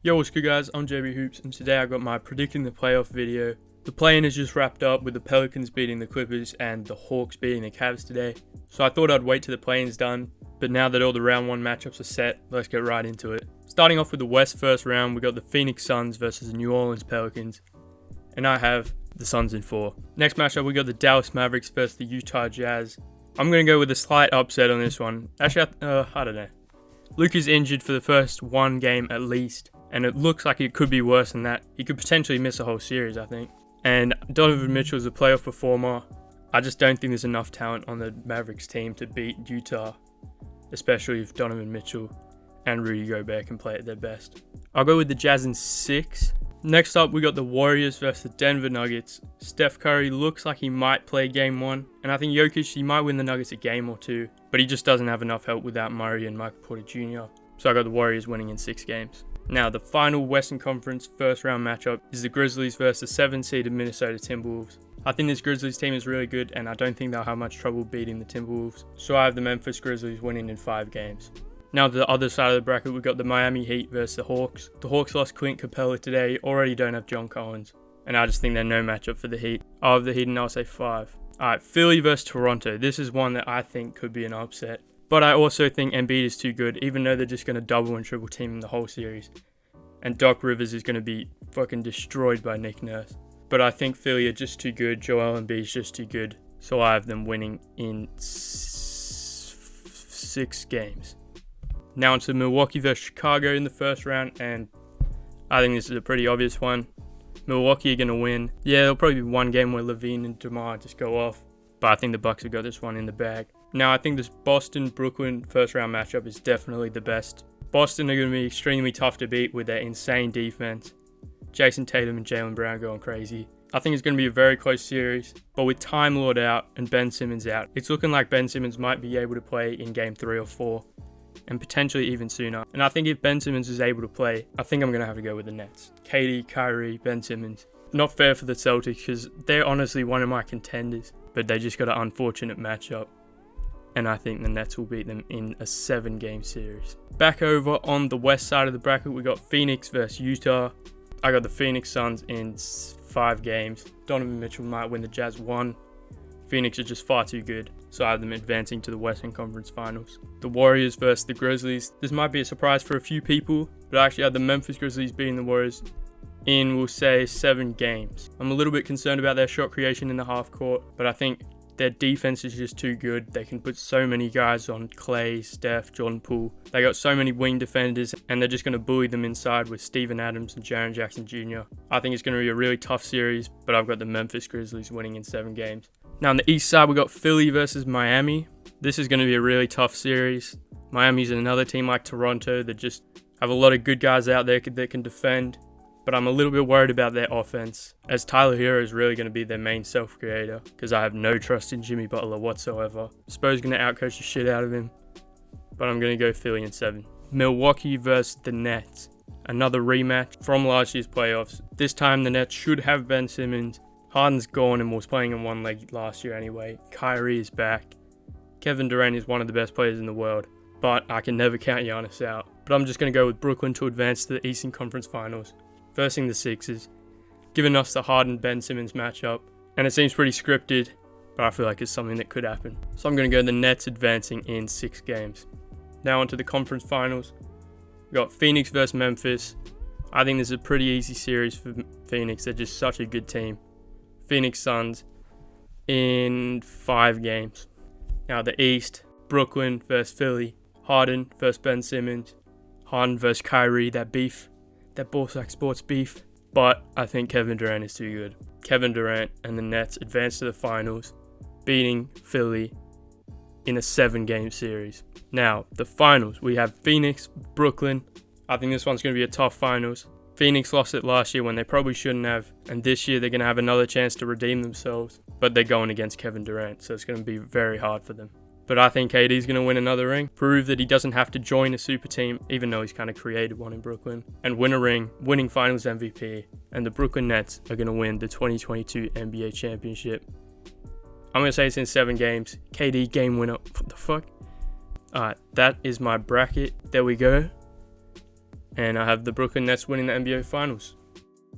Yo, what's good guys, I'm JB Hoops, and today I got my predicting the playoff video. The play-in is just wrapped up with the Pelicans beating the Clippers and the Hawks beating the Cavs today. So I thought I'd wait till the play-in's done, but now that all the round 1 matchups are set, let's get right into it. Starting off with the West first round, we got the Phoenix Suns versus the New Orleans Pelicans, and I have the Suns in 4. Next matchup, we got the Dallas Mavericks versus the Utah Jazz. I'm going to go with a slight upset on this one. Actually, I don't know. Luka's injured for the first 1 game at least, and it looks like it could be worse than that. He could potentially miss a whole series, I think. And Donovan Mitchell's a playoff performer. I just don't think there's enough talent on the Mavericks team to beat Utah, especially if Donovan Mitchell and Rudy Gobert can play at their best. I'll go with the Jazz in 6. Next up, we got the Warriors versus the Denver Nuggets. Steph Curry looks like he might play game 1, and I think Jokic, he might win the Nuggets a game or 2, but he just doesn't have enough help without Murray and Michael Porter Jr. So I got the Warriors winning in 6 games. Now, the final Western Conference first round matchup is the Grizzlies versus 7-seeded Minnesota Timberwolves. I think this Grizzlies team is really good, and I don't think they'll have much trouble beating the Timberwolves. So I have the Memphis Grizzlies winning in 5 games. Now to the other side of the bracket, we've got the Miami Heat versus the Hawks. The Hawks lost Clint Capella today, already don't have John Collins, and I just think they're no matchup for the Heat. I'll have the Heat and I'll say 5. Alright, Philly versus Toronto. This is one that I think could be an upset. But I also think Embiid is too good, even though they're just going to double and triple team him the whole series. And Doc Rivers is going to be fucking destroyed by Nick Nurse. But I think Philly are just too good. Joel Embiid is just too good. So I have them winning in 6 games. Now into Milwaukee versus Chicago in the first round. And I think this is a pretty obvious one. Milwaukee are going to win. Yeah, there'll probably be 1 game where LaVine and DeMar just go off. But I think the Bucks have got this one in the bag. Now, I think this Boston-Brooklyn first-round matchup is definitely the best. Boston are going to be extremely tough to beat with their insane defense. Jason Tatum and Jaylen Brown going crazy. I think it's going to be a very close series, but with Time Lord out and Ben Simmons out, it's looking like Ben Simmons might be able to play in game 3 or 4, and potentially even sooner. And I think if Ben Simmons is able to play, I think I'm going to have to go with the Nets. KD, Kyrie, Ben Simmons. Not fair for the Celtics because they're honestly one of my contenders, but they just got an unfortunate matchup. And I think the Nets will beat them in a 7-game series. Back over on the west side of the bracket, we got Phoenix versus Utah. I got the Phoenix Suns in 5 games. Donovan Mitchell might win the Jazz 1. Phoenix are just far too good, so I have them advancing to the Western Conference Finals. The Warriors versus the Grizzlies. This might be a surprise for a few people, but I actually had the Memphis Grizzlies beating the Warriors in, we'll say, 7 games. I'm a little bit concerned about their shot creation in the half court, but I think their defense is just too good. They can put so many guys on Clay, Steph, Jordan Poole. They got so many wing defenders, and they're just going to bully them inside with Steven Adams and Jaren Jackson Jr. I think it's going to be a really tough series, but I've got the Memphis Grizzlies winning in 7 games. Now on the east side, we got Philly versus Miami. This is going to be a really tough series. Miami's another team like Toronto that just have a lot of good guys out there that can defend. But I'm a little bit worried about their offense, as Tyler Hero is really going to be their main self-creator, because I have no trust in Jimmy Butler whatsoever. Spo's going to outcoach the shit out of him, but I'm going to go Philly in 7. Milwaukee versus the Nets. Another rematch from last year's playoffs. This time the Nets should have Ben Simmons. Harden's gone and was playing in one leg last year anyway. Kyrie is back. Kevin Durant is one of the best players in the world, but I can never count Giannis out. But I'm just going to go with Brooklyn to advance to the Eastern Conference Finals, versing the Sixers, giving us the Harden-Ben Simmons matchup. And it seems pretty scripted, but I feel like it's something that could happen. So I'm going to go the Nets advancing in 6 games. Now onto the conference finals. We've got Phoenix versus Memphis. I think this is a pretty easy series for Phoenix. They're just such a good team. Phoenix Suns in 5 games. Now the East, Brooklyn versus Philly. Harden versus Ben Simmons. Harden versus Kyrie, that beef. That Ballsack Sports beef, but I think Kevin Durant is too good. Kevin Durant and the Nets advance to the finals, beating Philly in a 7-game series. Now, the finals, we have Phoenix, Brooklyn. I think this one's going to be a tough finals. Phoenix lost it last year when they probably shouldn't have, and this year they're going to have another chance to redeem themselves, but they're going against Kevin Durant, so it's going to be very hard for them. But I think KD's going to win another ring, prove that he doesn't have to join a super team, even though he's kind of created one in Brooklyn, and win a ring, winning finals MVP, and the Brooklyn Nets are going to win the 2022 NBA championship. I'm going to say it's in 7 games. KD game winner. What the fuck? Alright, that is my bracket. There we go. And I have the Brooklyn Nets winning the NBA Finals.